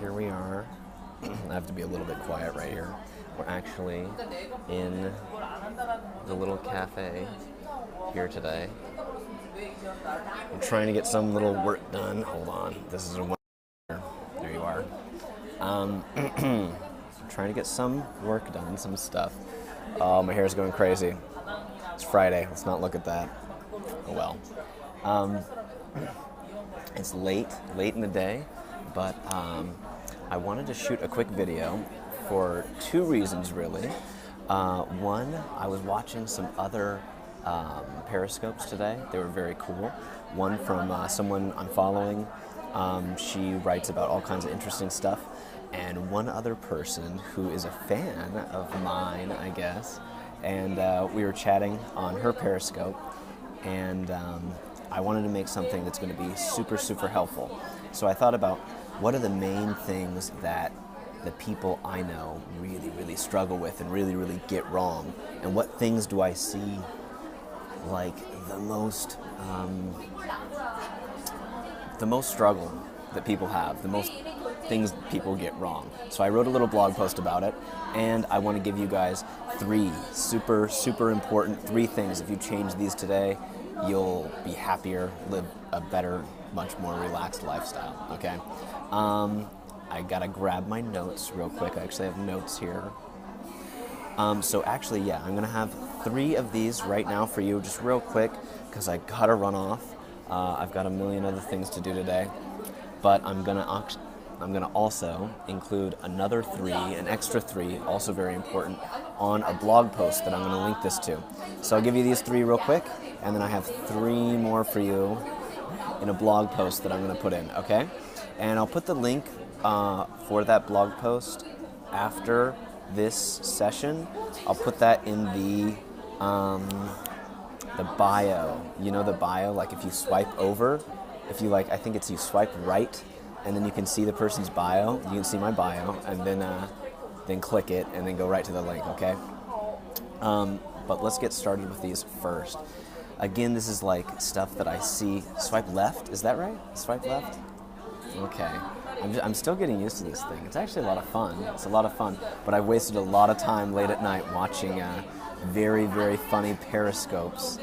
here we are. I have to be a little bit quiet right here. We're actually in the little cafe here today. I'm trying to get some little work done. Hold on. This is a one. There you are. I'm trying to get some work done, some stuff. Oh, my hair's going crazy. It's Friday. Let's not look at that. Oh well. It's late in the day, but I wanted to shoot a quick video for two reasons, really. One, I was watching some other periscopes today. They were very cool. One from someone I'm following. She writes about all kinds of interesting stuff. And one other person who is a fan of mine, I guess. And we were chatting on her periscope. And I wanted to make something that's going to be super, super helpful. So I thought about what are the main things that the people I know really, really struggle with and really, really get wrong, and what things do I see like the most struggle that people have, the most things people get wrong. So I wrote a little blog post about it, and I want to give you guys three super, super important things. If you change these today, you'll be happier, live a better, much more relaxed lifestyle, okay? I gotta grab my notes real quick. I actually have notes here. So actually, yeah, I'm gonna have three of these right now for you, just real quick, because I gotta run off. I've got a million other things to do today, but I'm gonna also include another three, an extra three, also very important, on a blog post that I'm gonna link this to. So I'll give you these three real quick, and then I have three more for you in a blog post that I'm gonna put in, okay? And I'll put the link for that blog post after this session. I'll put that in the bio. You know the bio, like if you swipe over, if you like, I think it's you swipe right, and then you can see the person's bio. You can see my bio, and then click it, and then go right to the link, okay? But let's get started with these first. Again, this is like stuff that I see. Swipe left, is that right? Swipe left? Okay. I'm still getting used to this thing. It's actually a lot of fun. It's a lot of fun, but I've wasted a lot of time late at night watching very, very funny periscopes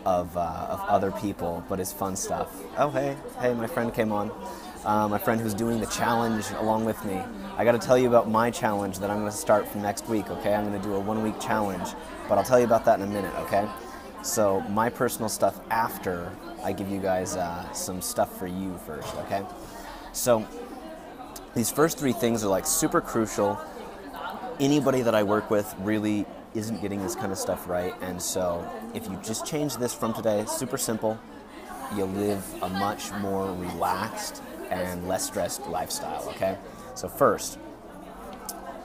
of other people, but it's fun stuff. Oh, hey, my friend came on. My friend who's doing the challenge along with me. I got to tell you about my challenge that I'm going to start from next week, okay? I'm going to do a 1-week challenge, but I'll tell you about that in a minute, okay? So my personal stuff after I give you guys some stuff for you first, okay? So these first three things are like super crucial. Anybody that I work with really isn't getting this kind of stuff right, and so if you just change this from today, it's super simple, you'll live a much more relaxed and less stressed lifestyle, okay? So first,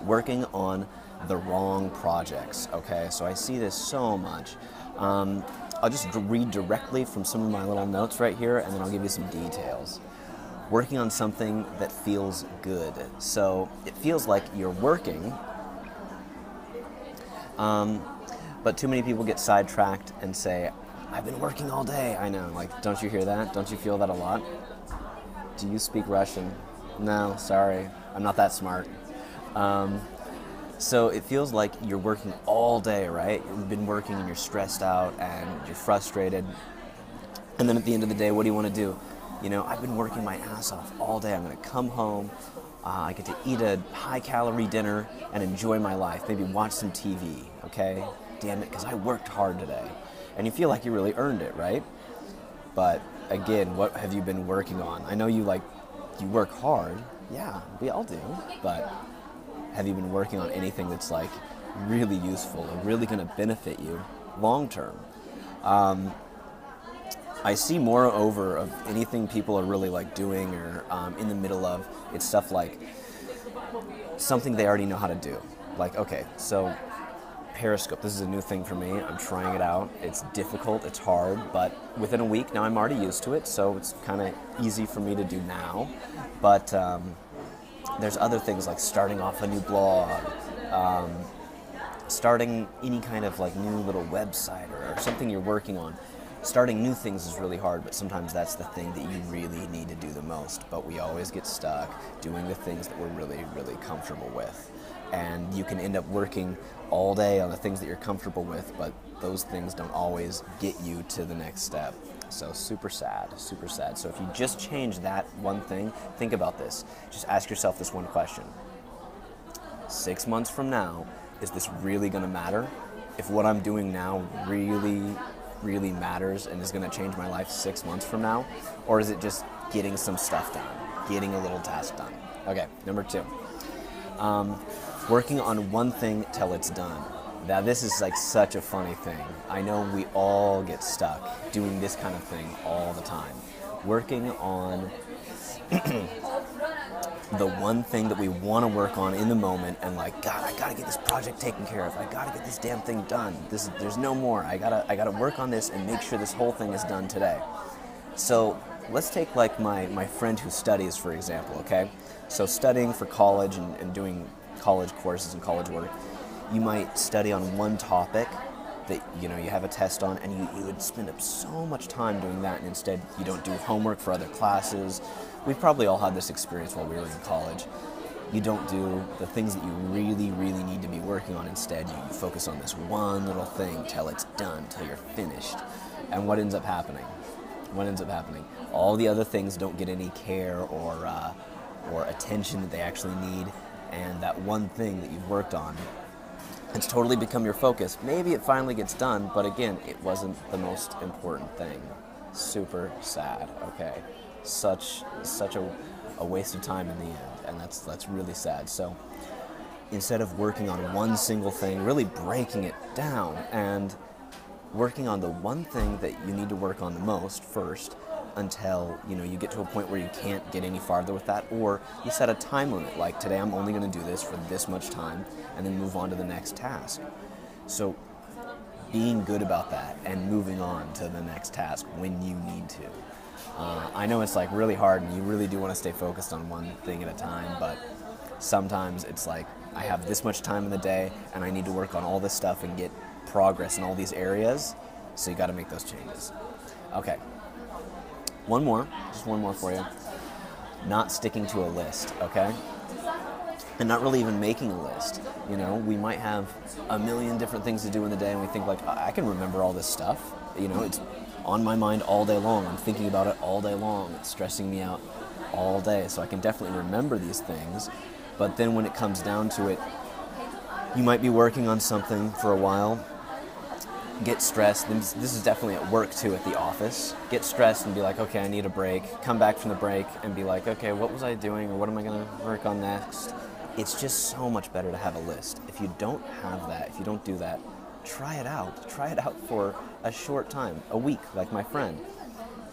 working on the wrong projects, okay? So I see this so much. I'll just read directly from some of my little notes right here, and then I'll give you some details. Working on something that feels good. So it feels like you're working, but too many people get sidetracked and say, I've been working all day. I know, like, don't you hear that? Don't you feel that a lot? Do you speak Russian? No, sorry, I'm not that smart. So it feels like you're working all day, right? You've been working and you're stressed out and you're frustrated. And then at the end of the day, what do you want to do? You know, I've been working my ass off all day. I'm going to come home. I get to eat a high-calorie dinner and enjoy my life. Maybe watch some TV, okay? Damn it, because I worked hard today. And you feel like you really earned it, right? But again, what have you been working on? I know you work hard. Yeah, we all do. But have you been working on anything that's like really useful or really going to benefit you long term? I see moreover of anything people are really like doing or in the middle of, it's stuff like something they already know how to do. Like, okay, so Periscope, this is a new thing for me. I'm trying it out. It's difficult, it's hard, but within a week now I'm already used to it, so it's kind of easy for me to do now. But there's other things like starting off a new blog, starting any kind of like new little website or something you're working on. Starting new things is really hard, but sometimes that's the thing that you really need to do the most. But we always get stuck doing the things that we're really, really comfortable with. And you can end up working all day on the things that you're comfortable with, but those things don't always get you to the next step. So super sad, super sad. So if you just change that one thing, think about this. Just ask yourself this one question. 6 months from now, is this really going to matter? If what I'm doing now really matters and is going to change my life 6 months from now? Or is it just getting some stuff done, getting a little task done? Okay, number 2. Working on one thing till it's done. Now this is like such a funny thing. I know we all get stuck doing this kind of thing all the time. Working on the one thing that we want to work on in the moment, and like, God, I gotta get this project taken care of. I gotta get this damn thing done. There's no more. I gotta work on this and make sure this whole thing is done today. So let's take like my friend who studies, for example, okay? So studying for college and doing college courses and college work, you might study on one topic that you have a test on, and you would spend up so much time doing that, and instead you don't do homework for other classes. We've probably all had this experience while we were in college. You don't do the things that you really need to be working on. Instead, you focus on this one little thing till it's done, till you're finished. And what ends up happening? All the other things don't get any care or attention that they actually need, and that one thing that you've worked on, it's totally become your focus. Maybe it finally gets done, but again, it wasn't the most important thing. Super sad, okay? Such a waste of time in the end, and that's really sad. So instead of working on one single thing, really breaking it down and working on the one thing that you need to work on the most first, until you get to a point where you can't get any farther with that, or you set a time limit, like today I'm only going to do this for this much time, and then move on to the next task. So being good about that and moving on to the next task when you need to. I know it's like really hard and you really do want to stay focused on one thing at a time, but sometimes it's like I have this much time in the day and I need to work on all this stuff and get progress in all these areas, so you got to make those changes. Okay. Just one more for you. Not sticking to a list, okay? And not really even making a list. We might have a million different things to do in the day, and we think like, I can remember all this stuff. It's on my mind all day long. I'm thinking about it all day long. It's stressing me out all day, so I can definitely remember these things. But then when it comes down to it, you might be working on something for a while, get stressed. This is definitely at work too, at the office. Get stressed and be like, okay, I need a break. Come back from the break and be like, okay, what was I doing, or what am I going to work on next? It's just so much better to have a list. If you don't have that, if you don't do that, try it out. Try it out for a short time, a week, like my friend.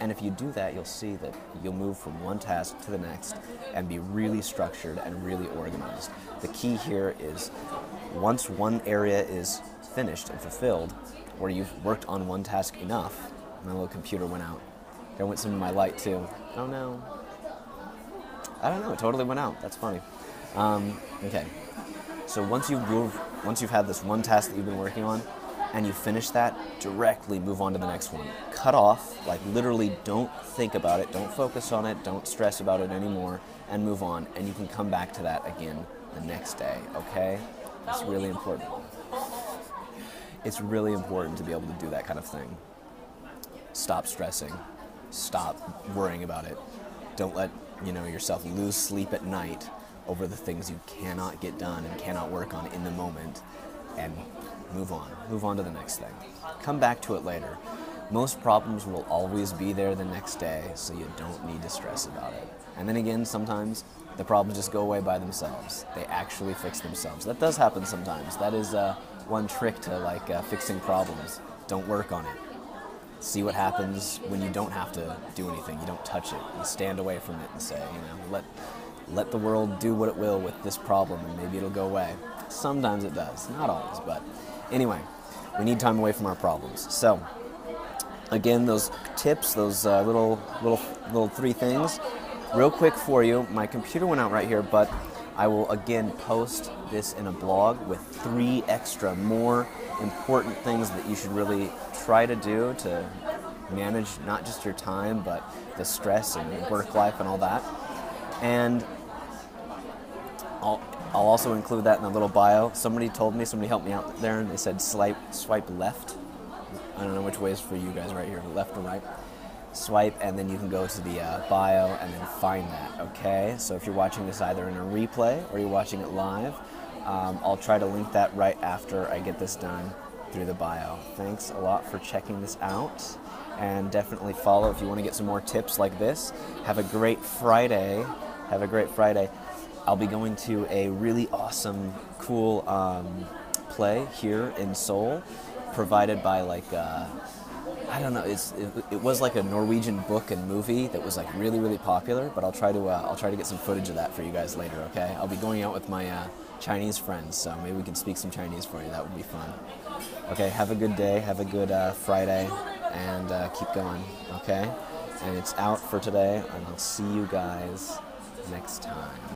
And if you do that, you'll see that you'll move from one task to the next and be really structured and really organized. The key here is once one area is finished and fulfilled, where you've worked on one task enough. My little computer went out. There went some of my light too. Oh no. I don't know, it totally went out. That's funny. Okay. So once you've had this one task that you've been working on, and you finish that, directly move on to the next one. Cut off, like literally don't think about it, don't focus on it, don't stress about it anymore, and move on. And you can come back to that again the next day, okay? It's really important. It's really important to be able to do that kind of thing. Stop stressing. Stop worrying about it. Don't let yourself lose sleep at night over the things you cannot get done and cannot work on in the moment, and move on. Move on to the next thing. Come back to it later. Most problems will always be there the next day, so you don't need to stress about it. And then again, sometimes the problems just go away by themselves. They actually fix themselves. That does happen sometimes. That is one trick to fixing problems. Don't work on it. See what happens when you don't have to do anything. You don't touch it. You stand away from it and say, let the world do what it will with this problem, and maybe it'll go away. Sometimes it does, not always, but anyway, we need time away from our problems. So, again, those tips, those little 3 things, real quick for you. My computer went out right here, but I will again post this in a blog with 3 extra more important things that you should really try to do to manage not just your time, but the stress and work life and all that. And I'll also include that in the little bio. Somebody helped me out there, and they said swipe left. I don't know which way is for you guys right here, left or right. Swipe, and then you can go to the bio and then find that, okay? So if you're watching this either in a replay or you're watching it live, I'll try to link that right after I get this done through the bio. Thanks a lot for checking this out, and definitely follow if you want to get some more tips like this. Have a great Friday. Have a great Friday. I'll be going to a really awesome, cool play here in Seoul, provided by like I don't know. It was like a Norwegian book and movie that was like really popular. But I'll try to get some footage of that for you guys later. Okay. I'll be going out with my Chinese friends, so maybe we can speak some Chinese for you. That would be fun. Okay. Have a good day. Have a good Friday, and keep going. Okay. And it's out for today, and I'll see you guys next time.